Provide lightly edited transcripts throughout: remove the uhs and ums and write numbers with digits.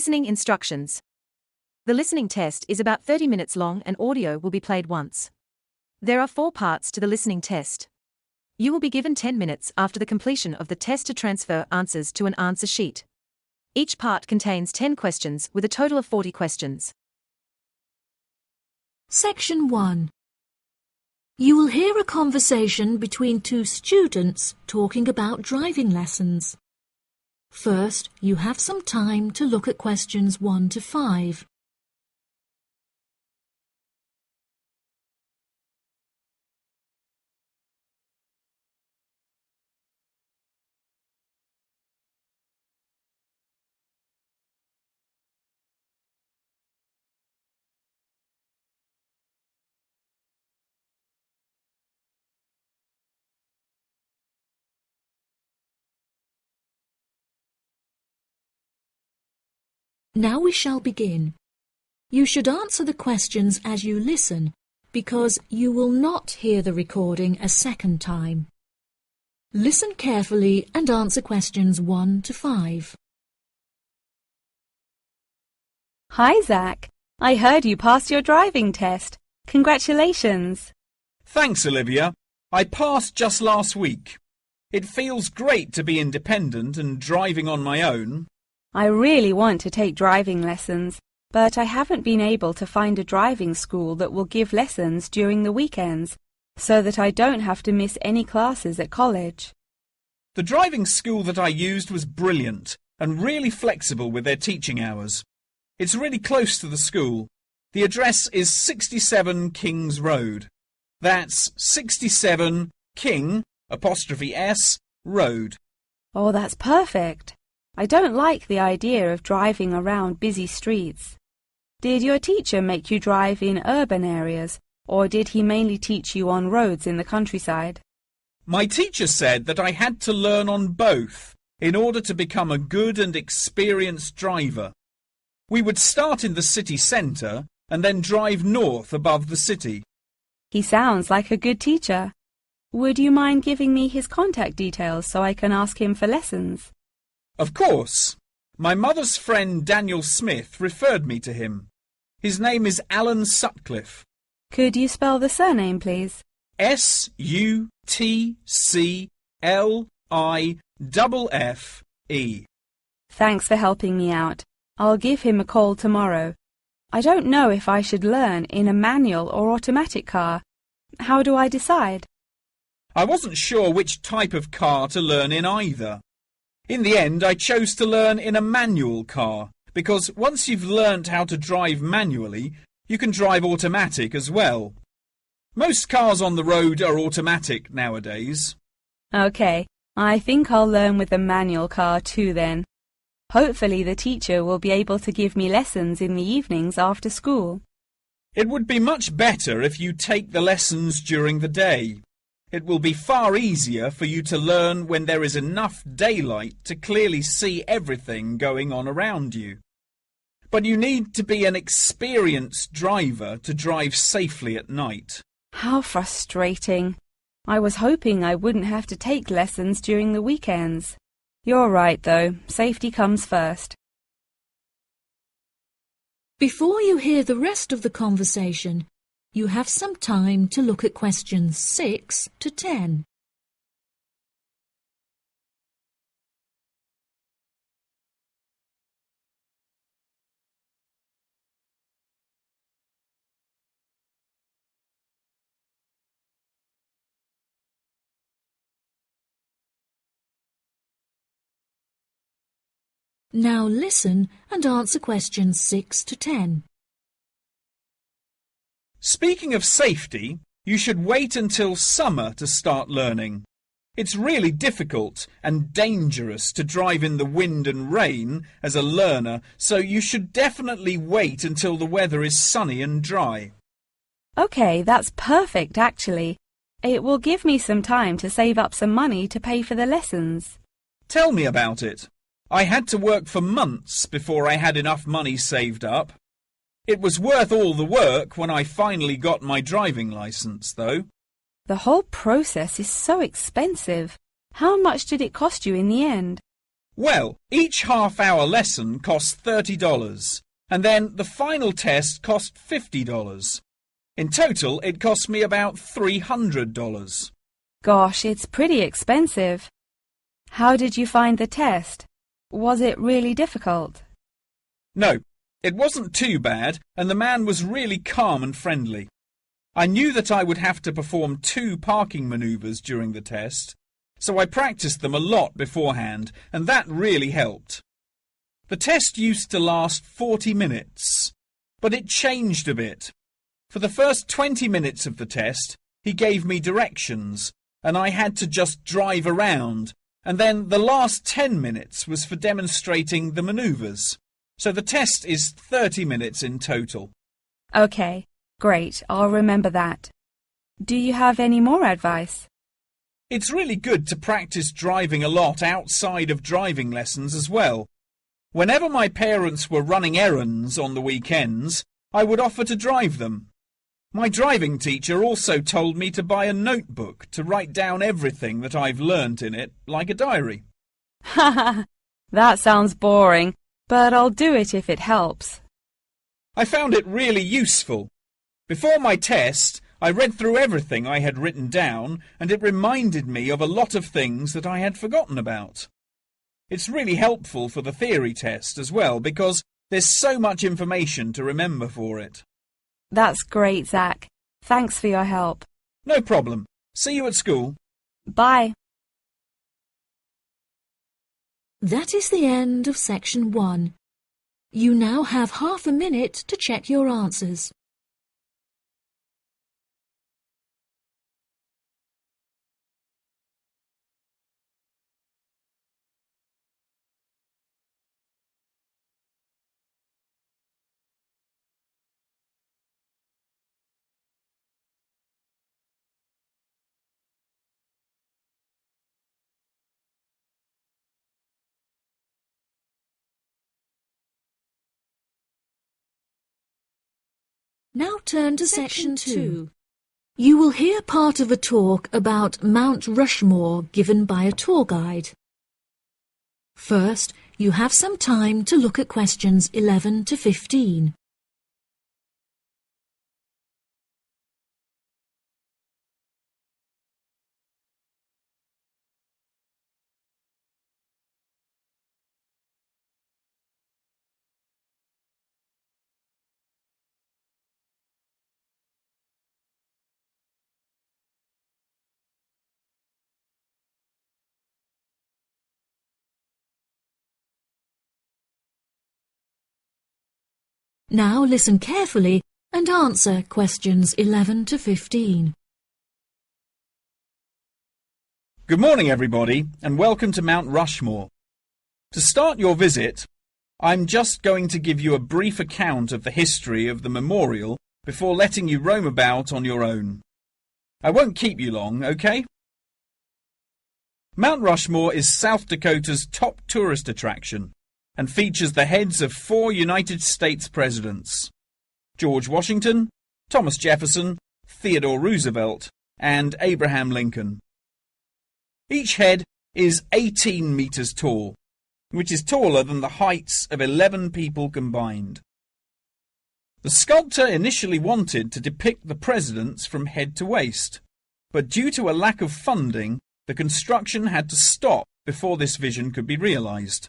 Listening instructions. The listening test is about 30 minutes long and audio will be played once. There are 4 parts to the listening test. You will be given 10 minutes after the completion of the test to transfer answers to an answer sheet. Each part contains 10 questions with a total of 40 questions. Section 1. You will hear a conversation between 2 students talking about driving lessons. First, you have some time to look at questions 1 to 5. Now we shall begin. You should answer the questions as you listen, because you will not hear the recording a second time. Listen carefully and answer questions 1 to 5. Hi, Zach. I heard you passed your driving test. Congratulations. Thanks, Olivia. I passed just last week. It feels great to be independent and driving on my own. I really want to take driving lessons, but I haven't been able to find a driving school that will give lessons during the weekends, so that I don't have to miss any classes at college. The driving school that I used was brilliant and really flexible with their teaching hours. It's really close to the school. The address is 67 Kings Road. That's 67 King '(S) Road. Oh, that's perfect. I don't like the idea of driving around busy streets. Did your teacher make you drive in urban areas, or did he mainly teach you on roads in the countryside? My teacher said that I had to learn on both in order to become a good and experienced driver. We would start in the city centre and then drive north above the city. He sounds like a good teacher. Would you mind giving me his contact details so I can ask him for lessons? Of course. My mother's friend Daniel Smith referred me to him. His name is Alan Sutcliffe. Could you spell the surname, please? Sutcliffe. Thanks for helping me out. I'll give him a call tomorrow. I don't know if I should learn in a manual or automatic car. How do I decide? I wasn't sure which type of car to learn in either. In the end, I chose to learn in a manual car, because once you've learnt how to drive manually, you can drive automatic as well. Most cars on the road are automatic nowadays. OK, I think I'll learn with a manual car too then. Hopefully the teacher will be able to give me lessons in the evenings after school. It would be much better if you take the lessons during the day. It will be far easier for you to learn when there is enough daylight to clearly see everything going on around you. But you need to be an experienced driver to drive safely at night. How frustrating. I was hoping I wouldn't have to take lessons during the weekends. You're right, though. Safety comes first. Before you hear the rest of the conversation, you have some time to look at questions 6 to 10. Now listen and answer questions 6 to 10. Speaking of safety, you should wait until summer to start learning. It's really difficult and dangerous to drive in the wind and rain as a learner, so you should definitely wait until the weather is sunny and dry. OK, that's perfect actually. It will give me some time to save up some money to pay for the lessons. Tell me about it. I had to work for months before I had enough money saved up. It was worth all the work when I finally got my driving licence, though. The whole process is so expensive. How much did it cost you in the end? Well, each half-hour lesson costs $30, and then the final test cost $50. In total, it cost me about $300. Gosh, it's pretty expensive. How did you find the test? Was it really difficult? No, it wasn't too bad, and the man was really calm and friendly. I knew that I would have to perform 2 parking manoeuvres during the test, so I practiced them a lot beforehand, and that really helped. The test used to last 40 minutes, but it changed a bit. For the first 20 minutes of the test, he gave me directions, and I had to just drive around, and then the last 10 minutes was for demonstrating the manoeuvres. So the test is 30 minutes in total. Okay, great. I'll remember that. Do you have any more advice? It's really good to practice driving a lot outside of driving lessons as well. Whenever my parents were running errands on the weekends, I would offer to drive them. My driving teacher also told me to buy a notebook to write down everything that I've learnt in it, like a diary. Ha! That sounds boring, but I'll do it if it helps. I found it really useful. Before my test, I read through everything I had written down, and it reminded me of a lot of things that I had forgotten about. It's really helpful for the theory test as well, because there's so much information to remember for it. That's great, Zach. Thanks for your help. No problem. See you at school. Bye. That is the end of section 1. You now have half a minute to check your answers. Now turn to section 2. You will hear part of a talk about Mount Rushmore given by a tour guide. First, you have some time to look at questions 11 to 15. Now listen carefully and answer questions 11 to 15. Good morning, everybody, and welcome to Mount Rushmore. To start your visit, I'm just going to give you a brief account of the history of the memorial before letting you roam about on your own. I won't keep you long, okay? Mount Rushmore is South Dakota's top tourist attraction and features the heads of 4 United States presidents: George Washington, Thomas Jefferson, Theodore Roosevelt, and Abraham Lincoln. Each head is 18 meters tall, which is taller than the heights of 11 people combined. The sculptor initially wanted to depict the presidents from head to waist, but due to a lack of funding, the construction had to stop before this vision could be realized.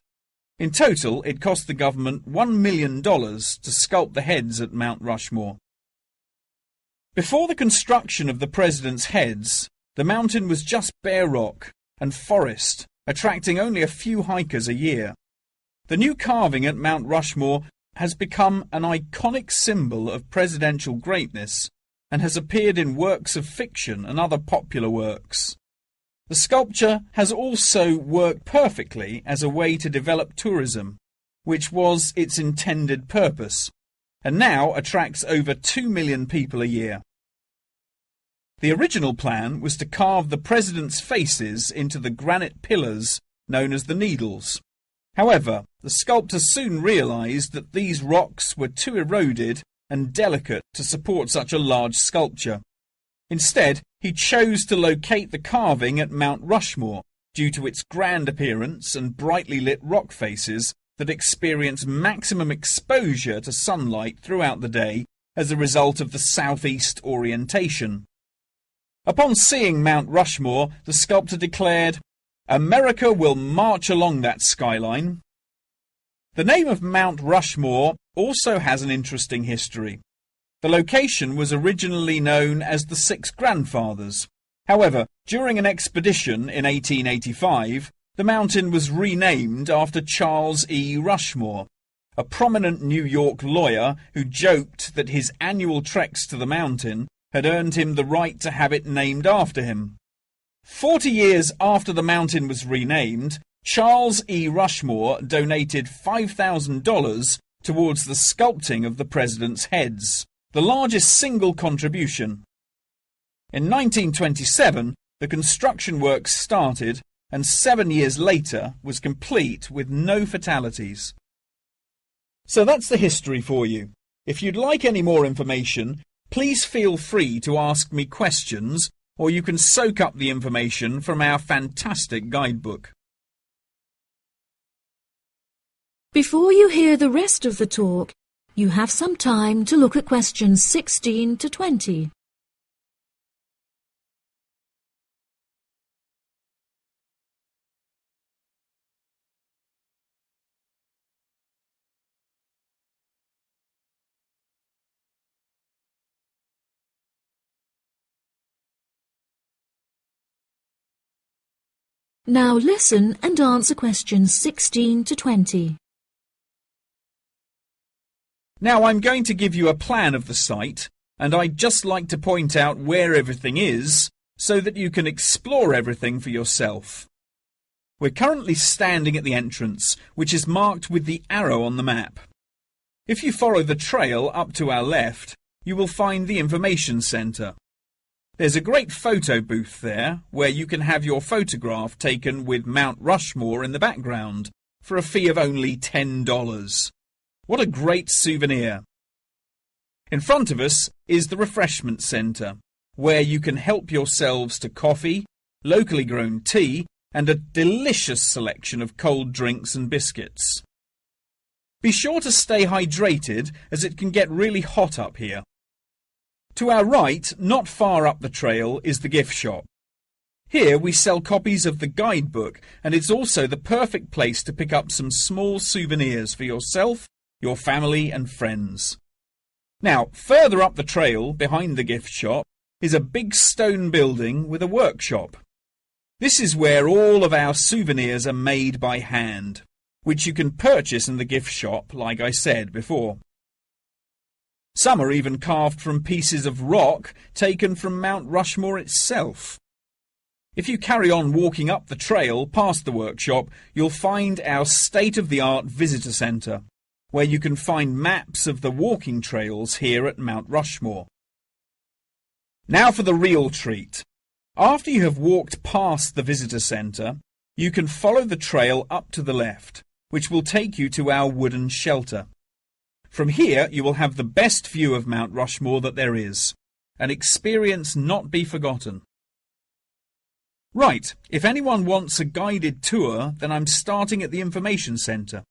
In total, it cost the government $1 million to sculpt the heads at Mount Rushmore. Before the construction of the presidents' heads, the mountain was just bare rock and forest, attracting only a few hikers a year. The new carving at Mount Rushmore has become an iconic symbol of presidential greatness and has appeared in works of fiction and other popular works. The sculpture has also worked perfectly as a way to develop tourism, which was its intended purpose, and now attracts over 2 million people a year. The original plan was to carve the presidents' faces into the granite pillars known as the Needles. However, the sculptor soon realized that these rocks were too eroded and delicate to support such a large sculpture. Instead, he chose to locate the carving at Mount Rushmore, due to its grand appearance and brightly lit rock faces that experience maximum exposure to sunlight throughout the day as a result of the southeast orientation. Upon seeing Mount Rushmore, the sculptor declared, "America will march along that skyline." The name of Mount Rushmore also has an interesting history. The location was originally known as the Six Grandfathers. However, during an expedition in 1885, the mountain was renamed after Charles E. Rushmore, a prominent New York lawyer who joked that his annual treks to the mountain had earned him the right to have it named after him. 40 years after the mountain was renamed, Charles E. Rushmore donated $5,000 towards the sculpting of the president's heads, the largest single contribution. In 1927, the construction works started and 7 years later was complete with no fatalities. So that's the history for you. If you'd like any more information, please feel free to ask me questions, or you can soak up the information from our fantastic guidebook. Before you hear the rest of the talk, you have some time to look at questions 16 to 20. Now listen and answer questions 16 to 20. Now I'm going to give you a plan of the site, and I'd just like to point out where everything is so that you can explore everything for yourself. We're currently standing at the entrance, which is marked with the arrow on the map. If you follow the trail up to our left, you will find the information centre. There's a great photo booth there where you can have your photograph taken with Mount Rushmore in the background for a fee of only $10. What a great souvenir! In front of us is the refreshment centre, where you can help yourselves to coffee, locally grown tea, and a delicious selection of cold drinks and biscuits. Be sure to stay hydrated as it can get really hot up here. To our right, not far up the trail, is the gift shop. Here we sell copies of the guidebook, and it's also the perfect place to pick up some small souvenirs for yourself, your family and friends. Now, further up the trail, behind the gift shop, is a big stone building with a workshop. This is where all of our souvenirs are made by hand, which you can purchase in the gift shop, like I said before. Some are even carved from pieces of rock taken from Mount Rushmore itself. If you carry on walking up the trail past the workshop, you'll find our state-of-the-art visitor centre, where you can find maps of the walking trails here at Mount Rushmore. Now for the real treat. After you have walked past the visitor centre, you can follow the trail up to the left, which will take you to our wooden shelter. From here you will have the best view of Mount Rushmore that there is, an experience not be forgotten. Right, if anyone wants a guided tour, then I'm starting at the information centre.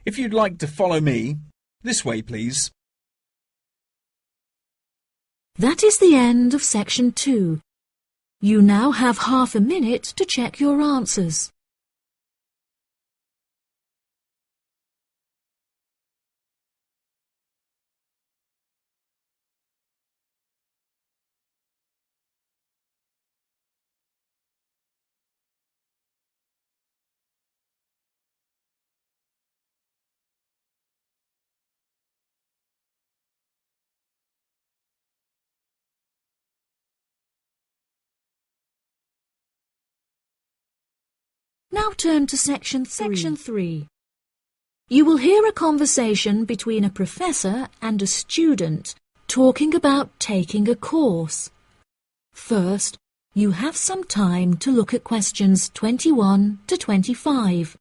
If you'd like to follow me, this way please. That is the end of section 2. You now have half a minute to check your answers. Now turn to section 3. You will hear a conversation between a professor and a student talking about taking a course. First, you have some time to look at questions 21 to 25.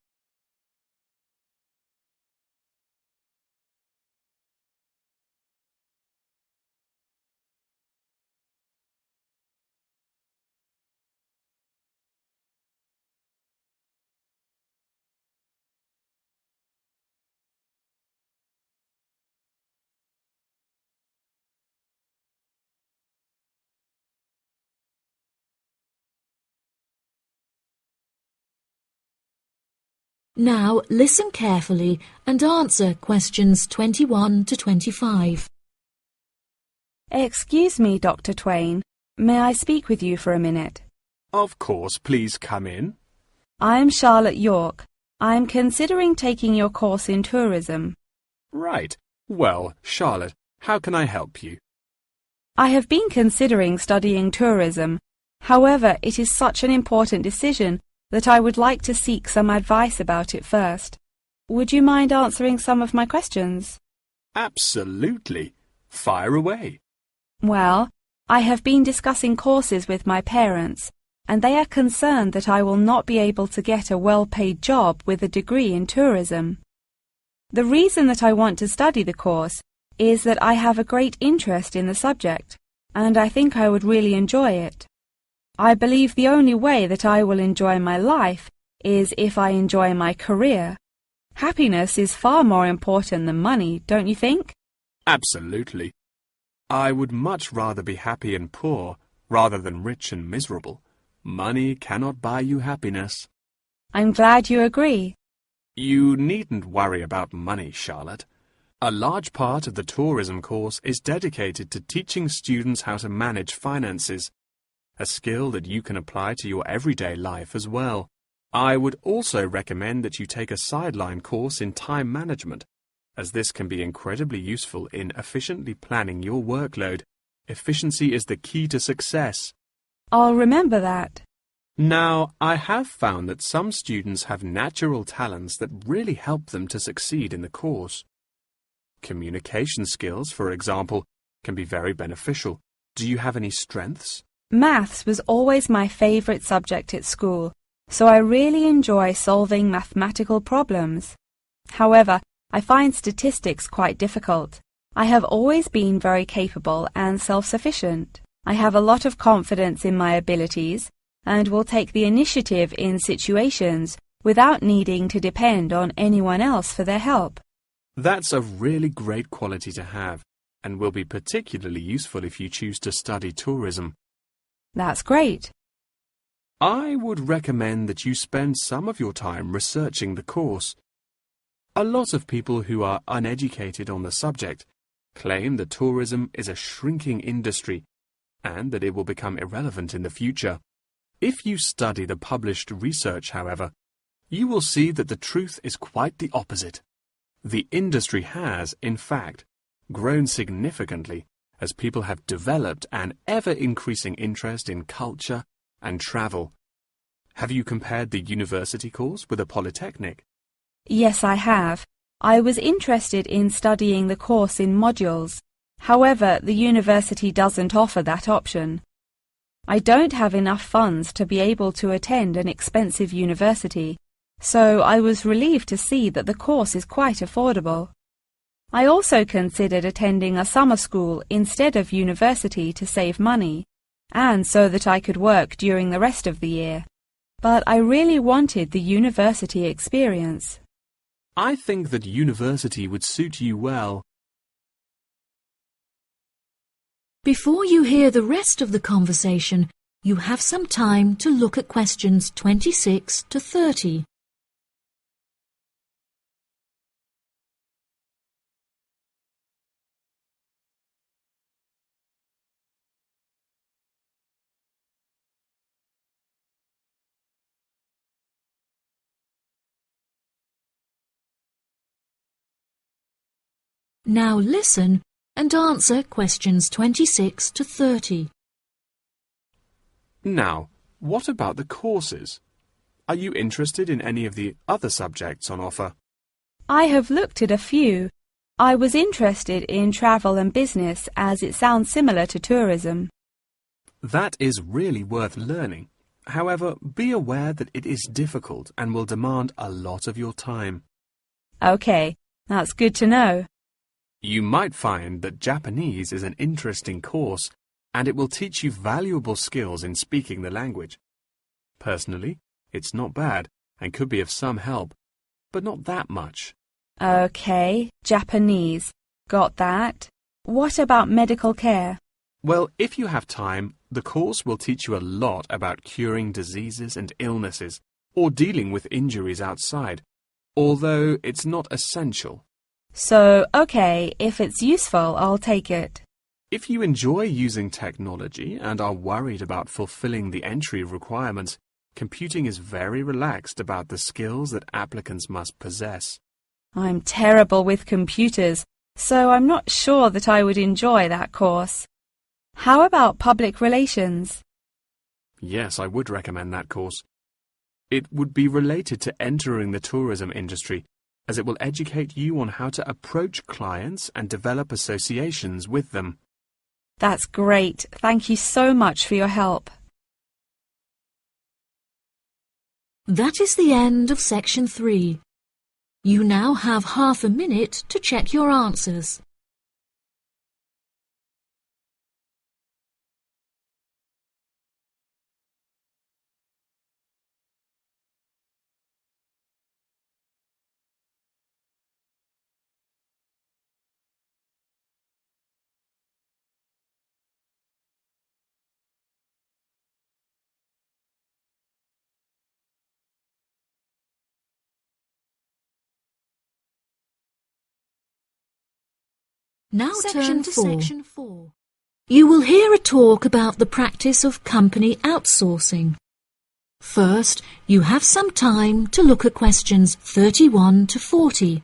Now listen carefully and answer questions 21 to 25. Excuse me, Dr. Twain. May I speak with you for a minute? Of course, please come in. I'm Charlotte York. I'm considering taking your course in tourism. Right. Well, Charlotte, how can I help you? I have been considering studying tourism. However, it is such an important decision that I would like to seek some advice about it first. Would you mind answering some of my questions? Absolutely. Fire away. Well, I have been discussing courses with my parents, and they are concerned that I will not be able to get a well-paid job with a degree in tourism. The reason that I want to study the course is that I have a great interest in the subject, and I think I would really enjoy it. I believe the only way that I will enjoy my life is if I enjoy my career. Happiness is far more important than money, don't you think? Absolutely. I would much rather be happy and poor rather than rich and miserable. Money cannot buy you happiness. I'm glad you agree. You needn't worry about money, Charlotte. A large part of the tourism course is dedicated to teaching students how to manage finances, a skill that you can apply to your everyday life as well. I would also recommend that you take a sideline course in time management, as this can be incredibly useful in efficiently planning your workload. Efficiency is the key to success. I'll remember that. Now, I have found that some students have natural talents that really help them to succeed in the course. Communication skills, for example, can be very beneficial. Do you have any strengths? Maths was always my favourite subject at school, so I really enjoy solving mathematical problems. However, I find statistics quite difficult. I have always been very capable and self-sufficient. I have a lot of confidence in my abilities and will take the initiative in situations without needing to depend on anyone else for their help. That's a really great quality to have and will be particularly useful if you choose to study tourism. That's great. I would recommend that you spend some of your time researching the course. A lot of people who are uneducated on the subject claim that tourism is a shrinking industry and that it will become irrelevant in the future. If you study the published research, however, you will see that the truth is quite the opposite. The industry has, in fact, grown significantly as people have developed an ever-increasing interest in culture and travel. Have you compared the university course with a polytechnic? Yes, I have. I was interested in studying the course in modules. However, the university doesn't offer that option. I don't have enough funds to be able to attend an expensive university, so I was relieved to see that the course is quite affordable. I also considered attending a summer school instead of university to save money, and so that I could work during the rest of the year. But I really wanted the university experience. I think that university would suit you well. Before you hear the rest of the conversation, you have some time to look at questions 26 to 30. Now listen and answer questions 26 to 30. Now, what about the courses? Are you interested in any of the other subjects on offer? I have looked at a few. I was interested in travel and business as it sounds similar to tourism. That is really worth learning. However, be aware that it is difficult and will demand a lot of your time. Okay, that's good to know. You might find that Japanese is an interesting course and it will teach you valuable skills in speaking the language. Personally, it's not bad and could be of some help, but not that much. Okay, Japanese. Got that. What about medical care? Well, if you have time, the course will teach you a lot about curing diseases and illnesses or dealing with injuries outside, although it's not essential. So, okay, if it's useful, I'll take it. If you enjoy using technology and are worried about fulfilling the entry requirements, computing is very relaxed about the skills that applicants must possess. I'm terrible with computers, so I'm not sure that I would enjoy that course. How about public relations? Yes, I would recommend that course. It would be related to entering the tourism industry, as it will educate you on how to approach clients and develop associations with them. That's great. Thank you so much for your help. That is the end of section 3. You now have half a minute to check your answers. Now turn to section 4. You will hear a talk about the practice of company outsourcing. First, you have some time to look at questions 31 to 40.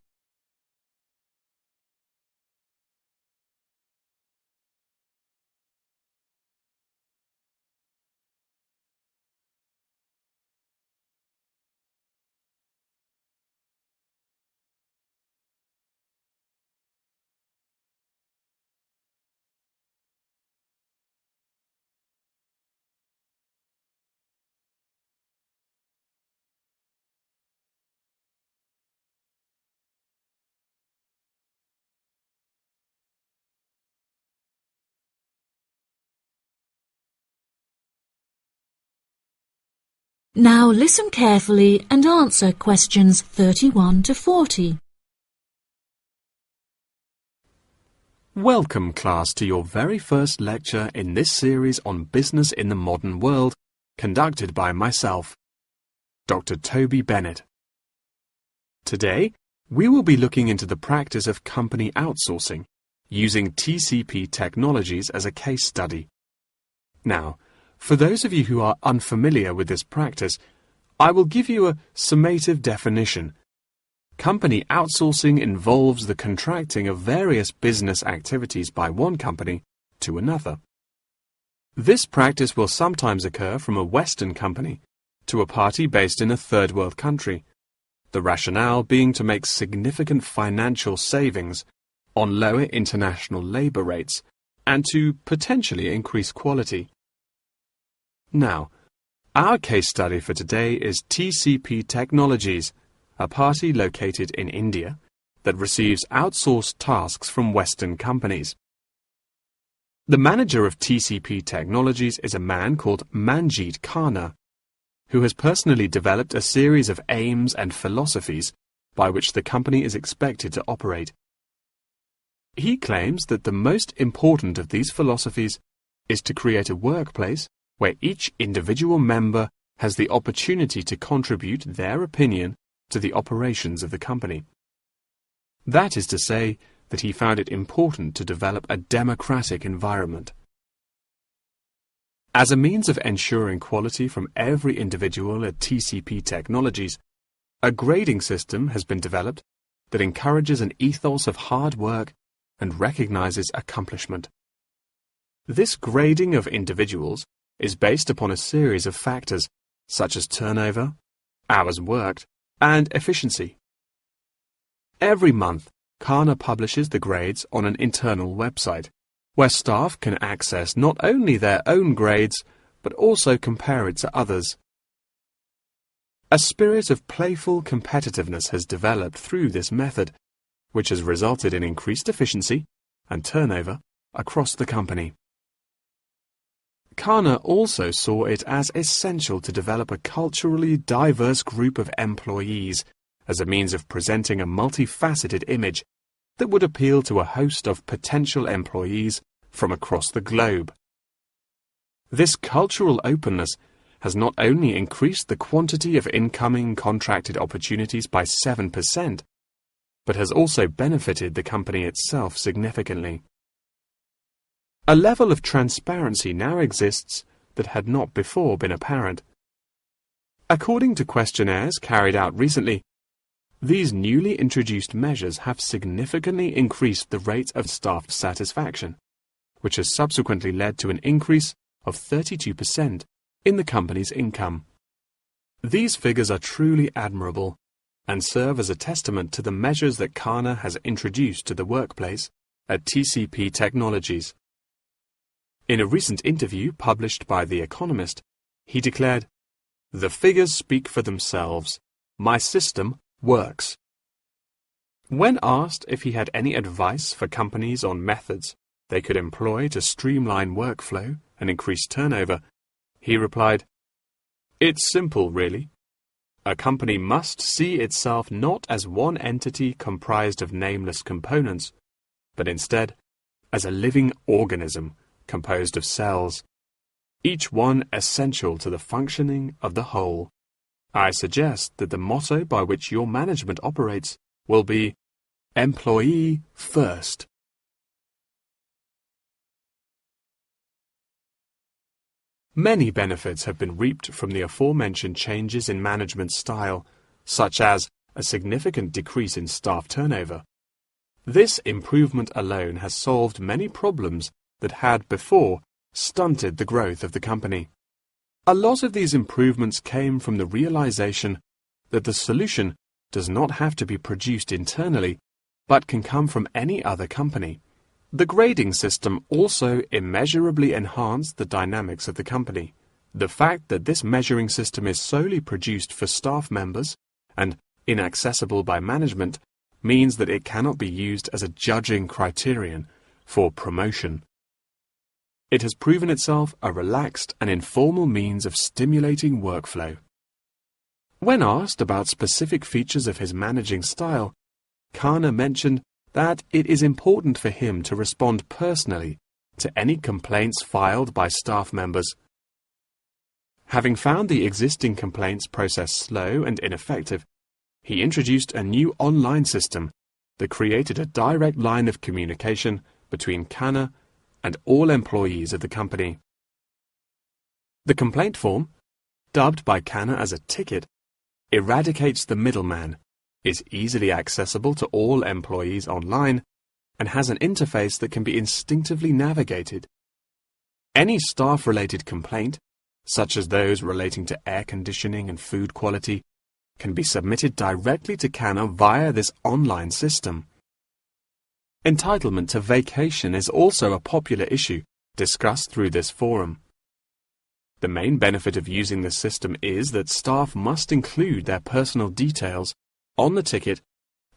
Now listen carefully and answer questions 31 to 40. Welcome, class, to your very first lecture in this series on business in the modern world, conducted by myself, Dr. Toby Bennett. Today, we will be looking into the practice of company outsourcing, using TCP technologies as a case study. Now, for those of you who are unfamiliar with this practice, I will give you a summative definition. Company outsourcing involves the contracting of various business activities by one company to another. This practice will sometimes occur from a Western company to a party based in a third world country, the rationale being to make significant financial savings on lower international labour rates and to potentially increase quality. Now, our case study for today is TCP Technologies, a party located in India that receives outsourced tasks from Western companies. The manager of TCP Technologies is a man called Manjeet Khanna, who has personally developed a series of aims and philosophies by which the company is expected to operate. He claims that the most important of these philosophies is to create a workplace where each individual member has the opportunity to contribute their opinion to the operations of the company. That is to say that he found it important to develop a democratic environment. As a means of ensuring quality from every individual at TCP Technologies, a grading system has been developed that encourages an ethos of hard work and recognizes accomplishment. This grading of individuals is based upon a series of factors such as turnover, hours worked, and efficiency. Every month, Khanna publishes the grades on an internal website, where staff can access not only their own grades, but also compare it to others. A spirit of playful competitiveness has developed through this method, which has resulted in increased efficiency and turnover across the company. Khanna also saw it as essential to develop a culturally diverse group of employees as a means of presenting a multifaceted image that would appeal to a host of potential employees from across the globe. This cultural openness has not only increased the quantity of incoming contracted opportunities by 7%, but has also benefited the company itself significantly. A level of transparency now exists that had not before been apparent. According to questionnaires carried out recently, these newly introduced measures have significantly increased the rate of staff satisfaction, which has subsequently led to an increase of 32% in the company's income. These figures are truly admirable and serve as a testament to the measures that Kana has introduced to the workplace at TCP Technologies. In a recent interview published by The Economist, he declared, "The figures speak for themselves. My system works." When asked if he had any advice for companies on methods they could employ to streamline workflow and increase turnover, he replied, "It's simple, really. A company must see itself not as one entity comprised of nameless components, but instead as a living organism composed of cells, each one essential to the functioning of the whole. I suggest that the motto by which your management operates will be employee first." Many benefits have been reaped from the aforementioned changes in management style, such as a significant decrease in staff turnover. This improvement alone has solved many problems that had before stunted the growth of the company. A lot of these improvements came from the realization that the solution does not have to be produced internally, but can come from any other company. The grading system also immeasurably enhanced the dynamics of the company. The fact that this measuring system is solely produced for staff members and inaccessible by management means that it cannot be used as a judging criterion for promotion. It has proven itself a relaxed and informal means of stimulating workflow. When asked about specific features of his managing style, Kana mentioned that it is important for him to respond personally to any complaints filed by staff members. Having found the existing complaints process slow and ineffective, he introduced a new online system that created a direct line of communication between Kana and all employees of the company. The complaint form, dubbed by Kana as a ticket, eradicates the middleman, is easily accessible to all employees online, and has an interface that can be instinctively navigated. Any staff-related complaint, such as those relating to air conditioning and food quality, can be submitted directly to Kana via this online system. Entitlement to vacation is also a popular issue discussed through this forum. The main benefit of using this system is that staff must include their personal details on the ticket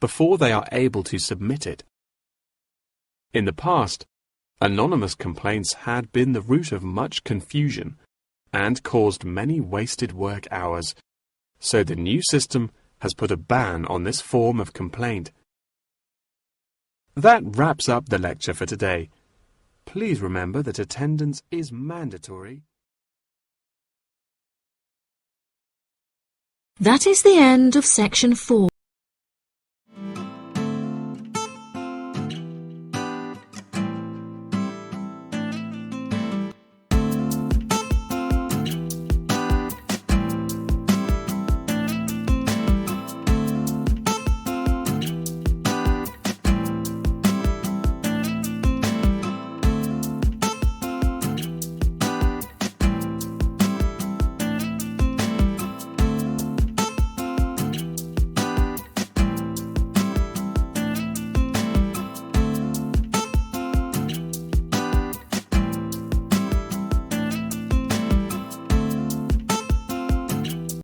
before they are able to submit it. In the past, anonymous complaints had been the root of much confusion and caused many wasted work hours, so the new system has put a ban on this form of complaint. That wraps up the lecture for today. Please remember that attendance is mandatory. That is the end of section 4.